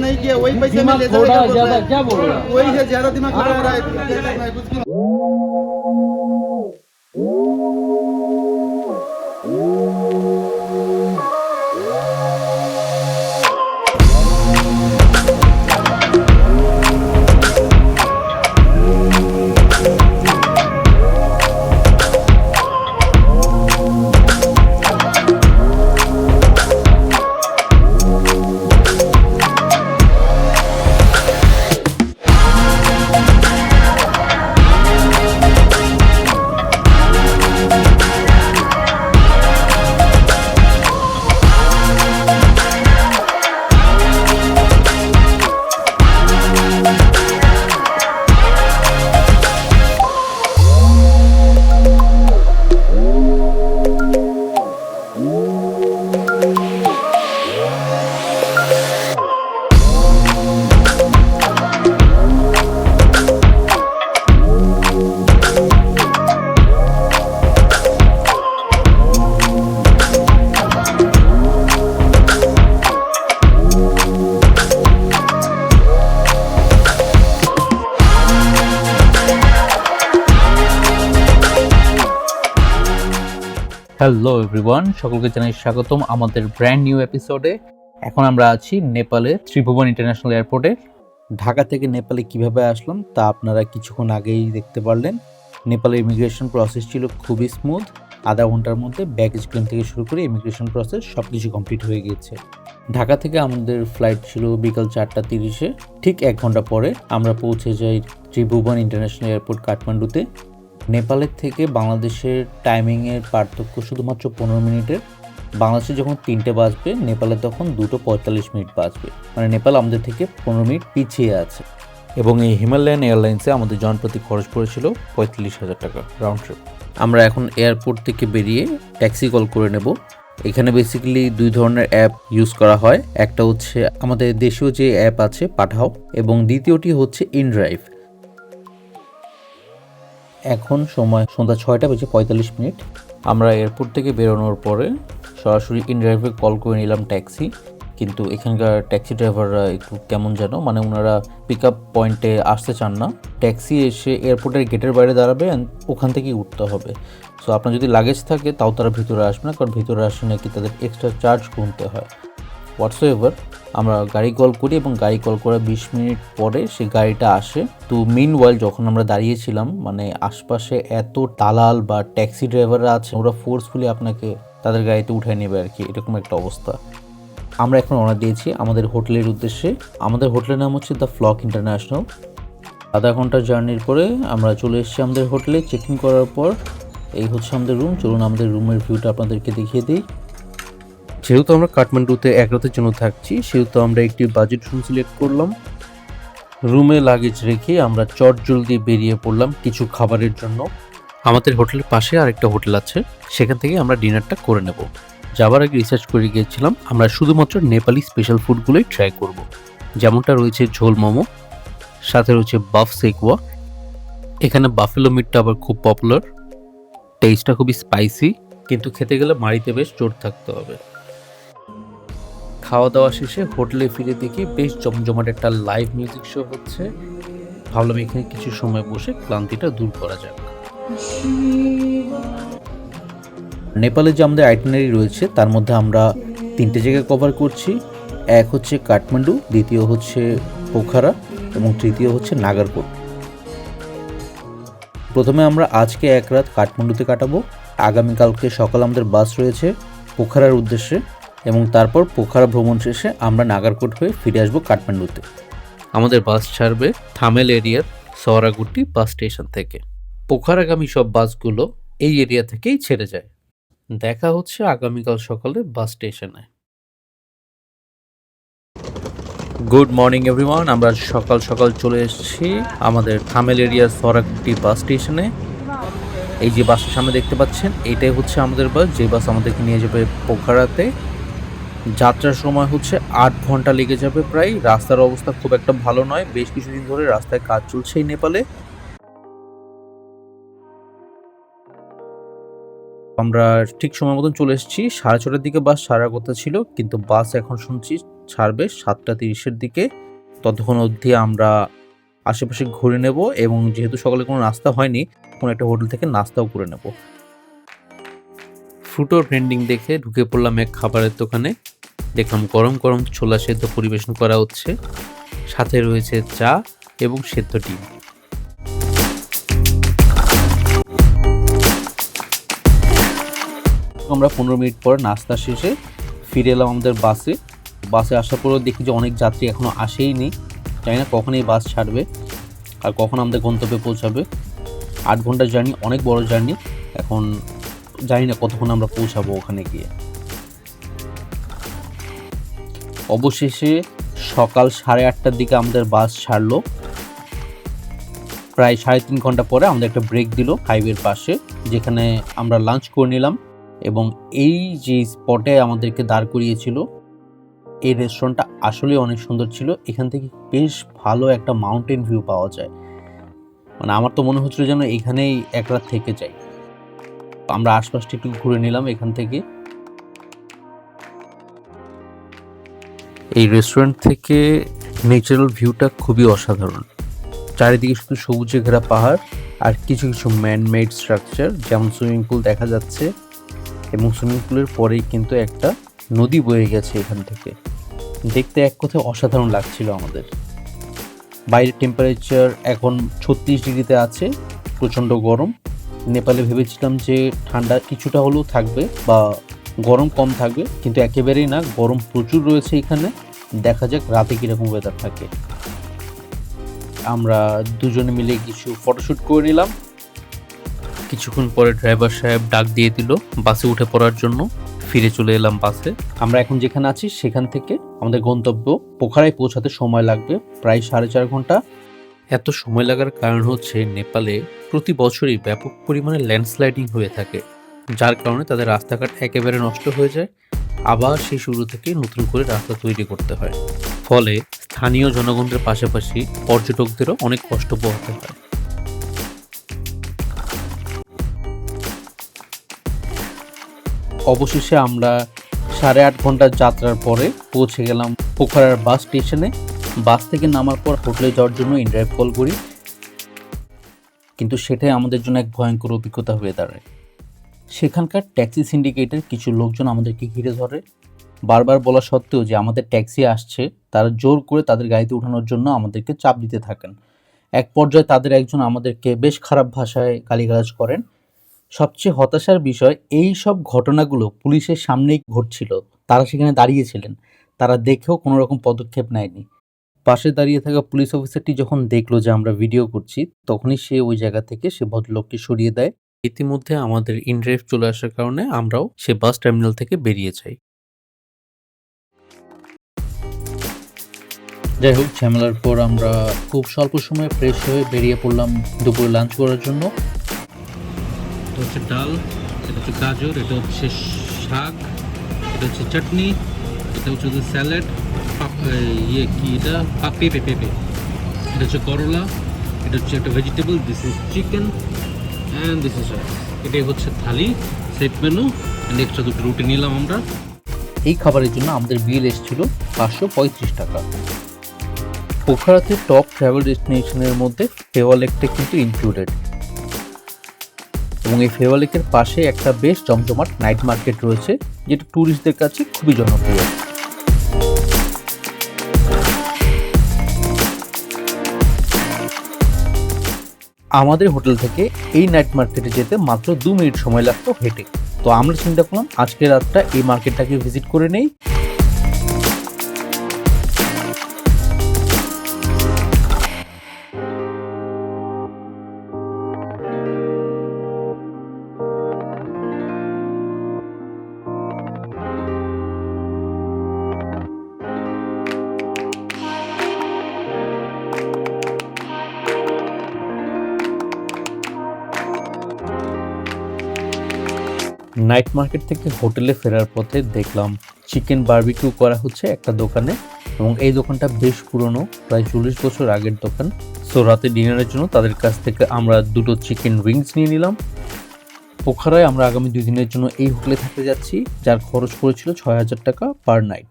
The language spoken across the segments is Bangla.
नहीं किया वही पैसे में दिमाग ले थोड़ा जाएगा बोल रहा ज्यादा है। क्या बोल रहा है? वही है ज्यादा दिमाग लगा रहा है कुछ भी। হ্যালো এভরিওয়ান, সকলকে জানাই স্বাগতম আমাদের ব্র্যান্ড নিউ এপিসোডে। এখন আমরা আছি নেপালে ত্রিভুবন ইন্টারন্যাশনাল এয়ারপোর্টে। ঢাকা থেকে নেপালে কিভাবে আসলাম তা আপনারা কিছুক্ষণ আগেই দেখতে পারলেন। নেপালের ইমিগ্রেশন প্রসেস ছিল খুবই স্মুথ। আধা ঘন্টার মধ্যে ব্যাগেজ ক্লেম থেকে শুরু করে ইমিগ্রেশন প্রসেস সব কিছু কমপ্লিট হয়ে গিয়েছে। ঢাকা থেকে আমাদের ফ্লাইট ছিল বিকাল 4:30-এ। ঠিক 1 ঘন্টা পরে আমরা পৌঁছে যাই ত্রিভুবন ইন্টারন্যাশনাল এয়ারপোর্ট কাঠমান্ডুতে। নেপালের থেকে বাংলাদেশের টাইমিংয়ের পার্থক্য শুধুমাত্র 15 মিনিটের। বাংলাদেশে যখন 3টে বাজবে, নেপালে তখন 2:45 বাজবে। মানে নেপাল আমাদের থেকে 15 মিনিট পিছিয়ে আছে। এবং এই হিমালয়ান এয়ারলাইন্সে আমাদের জনপ্রতি খরচ পড়েছিল 45,000 টাকা রাউন্ড ট্রিপ। আমরা এখন এয়ারপোর্ট থেকে বেরিয়ে ট্যাক্সি কল করে নেব। এখানে বেসিক্যালি 2 ধরনের অ্যাপ ইউজ করা হয়। একটা হচ্ছে আমাদের দেশীয় যে অ্যাপ আছে পাঠাও, এবং দ্বিতীয়টি হচ্ছে ইনড্রাইভ। এখন সময় সন্ধ্যা 6:45। আমরা এয়ারপোর্ট থেকে বেরোনোর পরে সরাসরি ইনড্রাইভে কল করে নিলাম ট্যাক্সি। কিন্তু এখানকার ট্যাক্সি ড্রাইভাররা একটু কেমন যেন, মানে ওনারা পিক আপ পয়েন্টে আসতে চান না। ট্যাক্সি এসে এয়ারপোর্টের গেটের বাইরে দাঁড়াবে, ওখান থেকেই উঠতে হবে। সো আপনার যদি লাগেজ থাকে তাও তারা ভিতরে আসবে না, কারণ ভিতরে আসে নাকি তাদের এক্সট্রা চার্জ গুনতে হয়। হোয়াটসএভার আমরা গাড়ি কল করি এবং গাড়ি কল করার 20 মিনিট পরে সে গাড়িটা আসে। তো মিনওয়াইল যখন আমরা দাঁড়িয়েছিলাম, মানে আশপাশে এত দালাল বা ট্যাক্সি ড্রাইভাররা আছে, ওরা ফোর্সফুলি আপনাকে তাদের গাড়িতে উঠায় নেবে আর কি, এরকম একটা অবস্থা। আমরা এখন রওনা দিয়েছি আমাদের হোটেলের উদ্দেশ্যে। আমাদের হোটেলের নাম হচ্ছে দ্য ফ্লক ইন্টারন্যাশনাল। আধা ঘন্টার জার্নির পরে আমরা চলে এসেছি আমাদের হোটেলে। চেক ইন করার পর এই হচ্ছে আমাদের রুম। চলুন আমাদের রুমের ভিউটা আপনাদেরকে দেখিয়ে দিই। যেহেতু আমরা কাঠমান্ডুতে 1 রাতের জন্য থাকছি, সেহেতু আমরা একটি বাজেট রুম সিলেক্ট করলাম। রুমে লাগেজ রেখে আমরা চটজলদি বেরিয়ে পড়লাম কিছু খাবারের জন্য। আমাদের হোটেলের পাশে আরেকটা হোটেল আছে, সেখান থেকে আমরা ডিনারটা করে নেব। যাবার আগে রিসার্চ করে গিয়েছিলাম আমরা শুধুমাত্র নেপালি স্পেশাল ফুডগুলোই ট্রাই করব। যেমনটা রয়েছে ঝোল মোমো, সাথে রয়েছে বাফ সেকওয়া। এখানে বাফেলো মিটটা আবার খুব পপুলার। টেস্টটা খুবই স্পাইসি, কিন্তু খেতে গেলে মাড়িতে বেশ জোর থাকতে হবে। খাওয়া দাওয়া শেষে হোটেলে ফিরে দেখি বেশ জমজমাট একটা লাইভ মিউজিক শো হচ্ছে। ভাবলাম এখানে কিছু সময় বসে ক্লান্তিটা দূর করা যাক। নেপালে যে আমাদের আইটিনারি রয়েছে তার মধ্যে আমরা 3টে জায়গা কভার করছি। এক হচ্ছে কাঠমান্ডু, দ্বিতীয় হচ্ছে পোখারা এবং তৃতীয় হচ্ছে নাগারকোট। প্রথমে আমরা আজকে 1 রাত কাঠমান্ডুতে কাটাবো। আগামীকালকে সকাল আমাদের বাস রয়েছে পোখারার উদ্দেশ্যে, এবং তারপর পোখারা ভ্রমণ শেষে আমরা নাগারকোট হয়ে ফিরে আসবো কাঠমান্ডুতে। আমাদের বাস ছাড়বে থামেল এরিয়ার সরাগুটি বাস স্টেশন থেকে। পোখারাগামী সব বাসগুলো এই এরিয়া থেকেই ছেড়ে যায়। দেখা হচ্ছে আগামীকাল সকালে বাস স্টেশনে। গুড মর্নিং এভরিওয়ান, আমরা সকাল সকাল চলে এসেছি আমাদের থামেল এরিয়ার সরাগুটি বাস স্টেশনে। এই যে বাসের সামনে দেখতে পাচ্ছেন, এটাই হচ্ছে আমাদের বাস, যে বাস আমাদেরকে নিয়ে যাবে পোখারাতে। যাত্রার সময় হচ্ছে 8 ঘন্টা লেগে যাবে প্রায়। রাস্তার অবস্থা খুব একটা ভালো নয়, বেশ কিছুদিন ধরে রাস্তায় কাজ চলছে এই নেপালে। আমরা ঠিক সময় মতন চলে এসেছি। 6:30টার দিকে বাস ছাড়ার কথা ছিল, কিন্তু বাস এখন শুনছি ছাড়বে 7:30-এর দিকে। ততক্ষণ অবধি আমরা আশেপাশে ঘুরে নেব এবং যেহেতু সকালে কোনো নাস্তা হয়নি, কোনো একটা হোটেল থেকে নাস্তাও করে নেব। ফুটোর ভেন্ডিং দেখে ঢুকে পড়লাম এক খাবারের দোকানে। দেখলাম গরম গরম ছোলা সেদ্ধ পরিবেশন করা হচ্ছে, সাথে রয়েছে চা এবং সেদ্ধ ডিম। আমরা 15 মিনিট পর নাস্তা শেষে ফিরে এলাম আমাদের বাসে আসার পরেও দেখি যে অনেক যাত্রী এখনো আসেইনি। জানি না কখন এই বাস ছাড়বে আর কখন আমাদের গন্তব্যে পৌঁছাবে। 8 ঘন্টার জার্নি, অনেক বড় জার্নি। এখন জানি না কতক্ষণ আমরা পৌঁছাবো ওখানে গিয়ে। অবশেষে সকাল 8:30টার দিকে আমাদের বাস ছাড়লো। প্রায় 3.5 ঘন্টা পরে আমাদের একটা ব্রেক দিল হাইওয়ের পাশে, যেখানে আমরা লাঞ্চ করে নিলাম। এবং এই যে স্পটে আমাদেরকে দাঁড় করিয়েছিল, এই রেস্টুরেন্টটা আসলে অনেক সুন্দর ছিল। এখান থেকে বেশ ভালো একটা মাউন্টেন ভিউ পাওয়া যায়। মানে আমার তো মনে হচ্ছিল যেন এখানেই এক রাত থেকে যাই। আমরা আশপাশটা একটু ঘুরে নিলাম এখান থেকে। এই রেস্টুরেন্ট থেকে ন্যাচারাল ভিউটা খুবই অসাধারণ। চারিদিকে শুধু সবুজে ঘেরা পাহাড় আর কিছু কিছু ম্যানমেড স্ট্রাকচার, যেমন সুইমিং পুল দেখা যাচ্ছে। এবং সুইমিং পুলের পরেই কিন্তু একটা নদী বয়ে গেছে এখান থেকে। দেখতে এক কথায় অসাধারণ লাগছিল আমাদের। বাইরের টেম্পারেচার এখন 36 ডিগ্রিতে আছে, প্রচণ্ড গরম। নেপালে ভেবেছিলাম যে ঠান্ডা কিছুটা হলেও থাকবে বা গরম কম থাকবে, কিন্তু একেবারেই না, গরম প্রচুর রয়েছে এখানে। দেখা যাক রাতে কীরকম ওয়েদার থাকে। আমরা দুজনে মিলে কিছু ফটোশ্যুট করে নিলাম। কিছুক্ষণ পরে ড্রাইভার সাহেব ডাক দিয়ে দিল বাসে উঠে পড়ার জন্য। ফিরে চলে এলাম বাসে। আমরা এখন যেখানে আছি সেখান থেকে আমাদের গন্তব্য পোখারায় পৌঁছাতে সময় লাগবে প্রায় 4.5 ঘন্টা। এত সময় লাগার কারণ হচ্ছে নেপালে প্রতি বছরই ব্যাপক পরিমাণে ল্যান্ডস্লাইডিং হয়ে থাকে, যার কারণে তাদের রাস্তাঘাট একেবারে নষ্ট হয়ে যায়। আবার সেই শুরু থেকে নতুন করে রাস্তা তৈরি করতে হয়। ফলে স্থানীয় জনগণের পাশাপাশি পর্যটকদেরও অনেক কষ্ট পোহাতে হয়। অবশেষে আমরা 8.5 ঘন্টার যাত্রার পরে পৌঁছে গেলাম পোখারার বাস স্টেশনে। বাস থেকে নামার পর হোটেলে যাওয়ার জন্য ইনড্রাইভ কল করি, কিন্তু সেটাই আমাদের জন্য এক ভয়ঙ্কর অভিজ্ঞতা হয়ে দাঁড়ায়। সেখানকার ট্যাক্সি সিন্ডিকেটের কিছু লোকজন আমাদেরকে ঘিরে ধরে। বারবার বলা সত্ত্বেও যে আমাদের ট্যাক্সি আসছে, তারা জোর করে তাদের গাড়িতে ওঠানোর জন্য আমাদেরকে চাপ দিতে থাকেন। এক পর্যায়ে তাদের একজন আমাদেরকে বেশ খারাপ ভাষায় গালিগালাজ করেন। সবচেয়ে হতাশার বিষয়, এই সব ঘটনাগুলো পুলিশের সামনেই ঘটছিল। তারা সেখানে দাঁড়িয়েছিলেন, তারা দেখেও কোনো রকম পদক্ষেপ নেয়নি। পাশে দাঁড়িয়ে থাকা পুলিশ অফিসারটি যখন দেখলো যে আমরা ভিডিও করছি, তখনই সে ওই জায়গা থেকে সে ভদ্রলোককে সরিয়ে দেয়। ইতিমধ্যে আমাদের ইনড্রাইভ চলে আসার কারণে আমরাও সে বাস টার্মিনাল থেকে বেরিয়ে যাই। যাই হোক, ঝামেলার পর আমরা খুব স্বল্প সময়ে ফ্রেশ হয়ে বেরিয়ে পড়লাম দুপুরে লাঞ্চ করার জন্য। এটা হচ্ছে ডাল, এটা হচ্ছে গাজর, এটা হচ্ছে শাক, এটা হচ্ছে চাটনি, এটা হচ্ছে স্যালাড, এটা পেঁপে, এটা হচ্ছে করলা, এটা হচ্ছে একটা vegetable, this is chicken and this is rice. এটাই হচ্ছে থালি, সেট মেনু। অ্যান্ড এক্সট্রা 2টো রুটি নিলাম আমরা। এই খাবারের জন্য আমাদের বিল এসেছিল 535 টাকা। পোখারাতে টপ ট্রাভেল ডেস্টিনেশনের মধ্যে ফেওয়া লেকটা কিন্তু ইনক্লুডেড। এবং এই ফেওয়া লেকের পাশে একটা বেশ জমজমাট নাইট মার্কেট রয়েছে, যেটা ট্যুরিস্টদের কাছে খুবই জনপ্রিয়। আমাদের হোটেল থেকে এই নাইট মার্কেটে যেতে মাত্র 2 মিনিট সময় লাগতো হেঁটে। তো আমরা চিন্তা করলাম আজকের রাতটা এই মার্কেটটাকে ভিজিট করে নেই। নাইট মার্কেট থেকে হোটেলে ফেরার পথে দেখলাম চিকেন বারবিকিউ করা হচ্ছে একটা দোকানে, এবং এই দোকানটা বেশ পুরনো, প্রায় 40 বছর আগের দোকান। সো রাতে ডিনারের জন্য তাদের কাছ থেকে আমরা 2টো চিকেন উইংস নিয়ে নিলাম। পোখারায় আমরা আগামী 2 দিনের জন্য এই হোটেলে থাকতে যাচ্ছি, যার খরচ পড়েছিল 6,000 টাকা পার নাইট।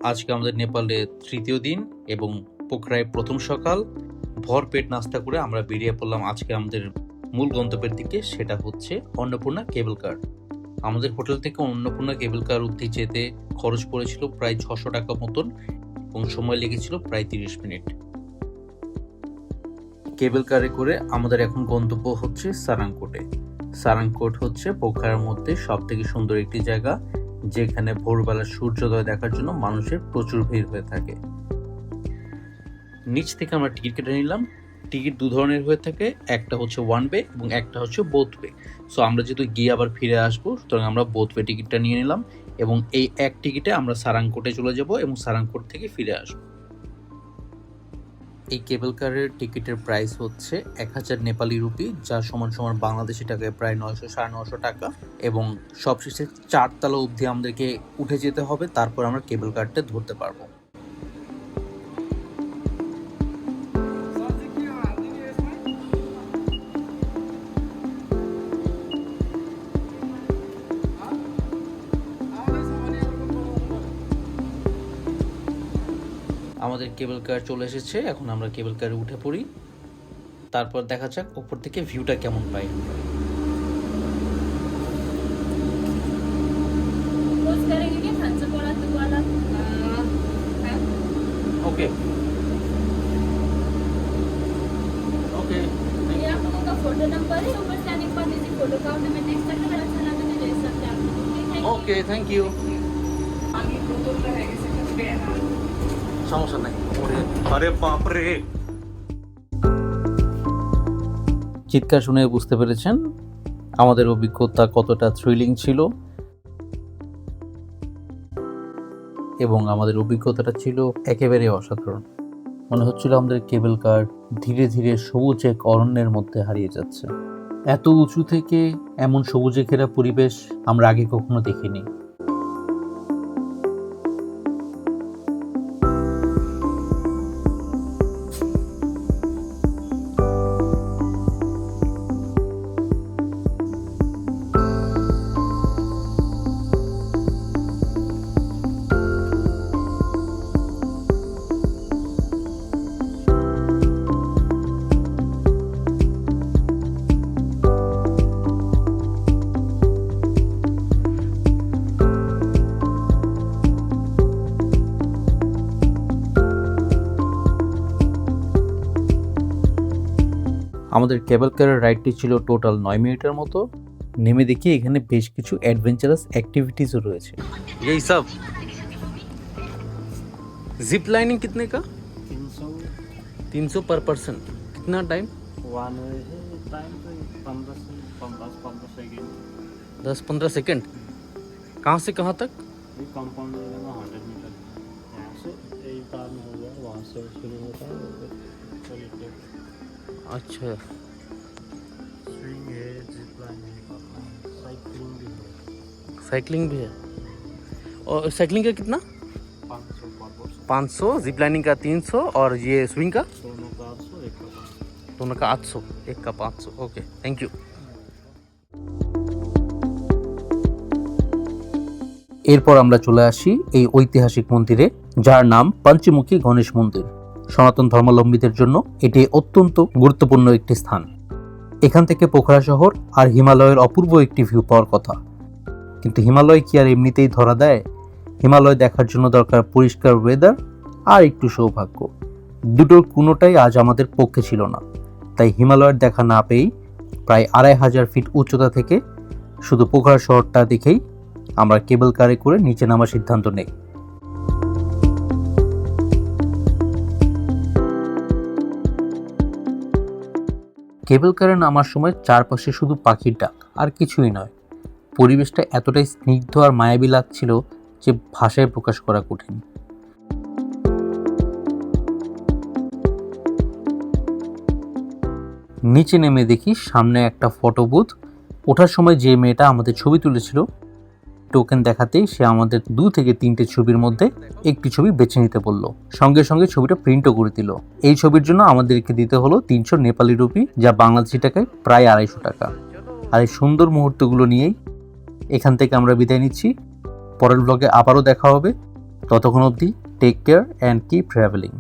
আজকে আমাদের নেপালে তৃতীয় দিন এবং পোখরায় প্রথম সকাল। ভরপেট নাস্তা করে আমরা বেরিয়ে পড়লাম আজকে আমাদের মূল গন্তব্যের দিকে, সেটা হচ্ছে অন্নপূর্ণা কেবল কার। আমাদের হোটেল থেকে অন্নপূর্ণা কেবল কার অবধি যেতে খরচ পড়েছিল প্রায় 600 টাকা মতন এবং সময় লেগেছিল প্রায় 30 মিনিট। কেবল কারে করে আমাদের এখন গন্তব্য হচ্ছে সারাংকোটে। সারাংকোট হচ্ছে পোখরার মধ্যে সব থেকে সুন্দর একটি জায়গা, যেখানে ভোরবেলা সূর্যোদয় দেখার জন্য মানুষের প্রচুর ভিড় হয়ে থাকে। নিচ থেকে আমরা টিকিট কেটে নিলাম। টিকিট দু ধরনের হয়ে থাকে, একটা হচ্ছে ওয়ান ওয়ে এবং একটা হচ্ছে বোথ ওয়ে। সো আমরা যেহেতু গিয়ে আবার ফিরে আসবো, সুতরাং আমরা বোথ ওয়ে টিকিটটা নিয়ে নিলাম এবং এই এক টিকিটে আমরা সারাংকোটে চলে যাব এবং সারাংকোট থেকে ফিরে আসবো। এই কেবল কারের টিকিটের প্রাইস হচ্ছে 1000 নেপালি রুপি, যা সমান সমান বাংলাদেশি টাকায় প্রায় 900-950 টাকা। এবং সবশেষে 4 তলা অবধি আমাদেরকে উঠে যেতে হবে, তারপর আমরা কেবল কারটা ধরতে পারবো। আমাদের কেবল কার চলে এসেছে, এখন আমরা কেবল কারে উঠে পড়ি, তারপর দেখা যাক উপর থেকে ভিউটা কেমন পাই। ओके ओके ये आप लोगों का फोटो नंबर है, ऊपर स्कैनिंग कर लीजिए फोटो का, और मैं नेक्स्ट टाइम अगर अच्छा लगा तो ले सकते हैं आप लोग। Okay thank you. সমস্যা নাই। আরে বাপ রে, চিৎকার শুনে বুঝতে পেরেছেন আমাদের অভিজ্ঞতা কতটা থ্রিলিং ছিল, এবং আমাদের অভিজ্ঞতাটা ছিল একেবারে অসাধারণ। মনে হচ্ছিল আমাদের কেবল কার ধীরে ধীরে সবুজ এক অরণ্যের মধ্যে হারিয়ে যাচ্ছে। এত উঁচু থেকে এমন সবুজে ঘেরা পরিবেশ আমরা আগে কখনো দেখিনি। আমাদের কেবল কারের রাইডটি ছিল টোটাল 9 মিনিটের মতো। নেমে দেখি এখানে বেশ কিছু অ্যাডভেঞ্চারাস অ্যাক্টিভিটিসও রয়েছে। এই সব जिप लाइनिंग कितने का? 300 पर पर्सन। कितना टाइम? 10-15 सेकेंड। कहाँ से कहाँ तक? कंपाउंड एरिया में 100 मीटर, यहाँ से एक बार में हो गया, वहाँ से शुरू होता है। अच्छा, स्विंग है, जिप लाइनिंग है, साइकिलिंग भी है। साइकिलिंग भी है। और साइकिलिंग का कितना? 500 पर पर्सन। 500, जिप लाइनिंग का 300 और ये स्विंग का दोनों का 800, एक का 500। दोनों का 800, एक का 500। Okay thank you. এরপর আমরা চলে আসি এই ঐতিহাসিক মন্দিরে, যার নাম পঞ্চমুখী গণেশ মন্দির। সনাতন ধর্মাবলম্বীদের জন্য এটি অত্যন্ত গুরুত্বপূর্ণ একটি স্থান। এখান থেকে পোখরা শহর আর হিমালয়ের অপূর্ব একটি ভিউ পাওয়ার কথা, কিন্তু হিমালয় কি আর এমনিতেই ধরা দেয়? হিমালয় দেখার জন্য দরকার পরিষ্কার ওয়েদার আর একটু সৌভাগ্য। দুটোর কোনোটাই আজ আমাদের পক্ষে ছিল না। তাই হিমালয়ের দেখা না পেয়েই প্রায় 2500 ফিট উচ্চতা থেকে শুধু পোখরা শহরটা দেখেই আমরা কেবল কারে করে নিচে নামার সিদ্ধান্ত নেই। কেবল কারে নামার সময় চারপাশে শুধু পাখির ডাক আর কিছুই নয়। পরিবেশটা এতটাই স্নিগ্ধ আর মায়াবী লাগছিল যে ভাষায় প্রকাশ করা কঠিন। নিচে নেমে দেখি সামনে একটা ফটো বুথ। ওঠার সময় যে মেয়েটা আমাদের ছবি তুলেছিল, টোকেন দেখাতেই সে আমাদের 2 থেকে 3টে ছবির মধ্যে একটি ছবি বেছে নিতে বলল। সঙ্গে সঙ্গে ছবিটা প্রিন্টও করে দিল। এই ছবির জন্য আমাদেরকে দিতে হলো 300 নেপালি রুপি, যা বাংলাদেশি টাকায় প্রায় 250 টাকা। আর এই সুন্দর মুহূর্তগুলো নিয়েই এখান থেকে আমরা বিদায় নিচ্ছি। পরের ব্লগে আবারও দেখা হবে। ততক্ষণ অবধি take care and keep travelling.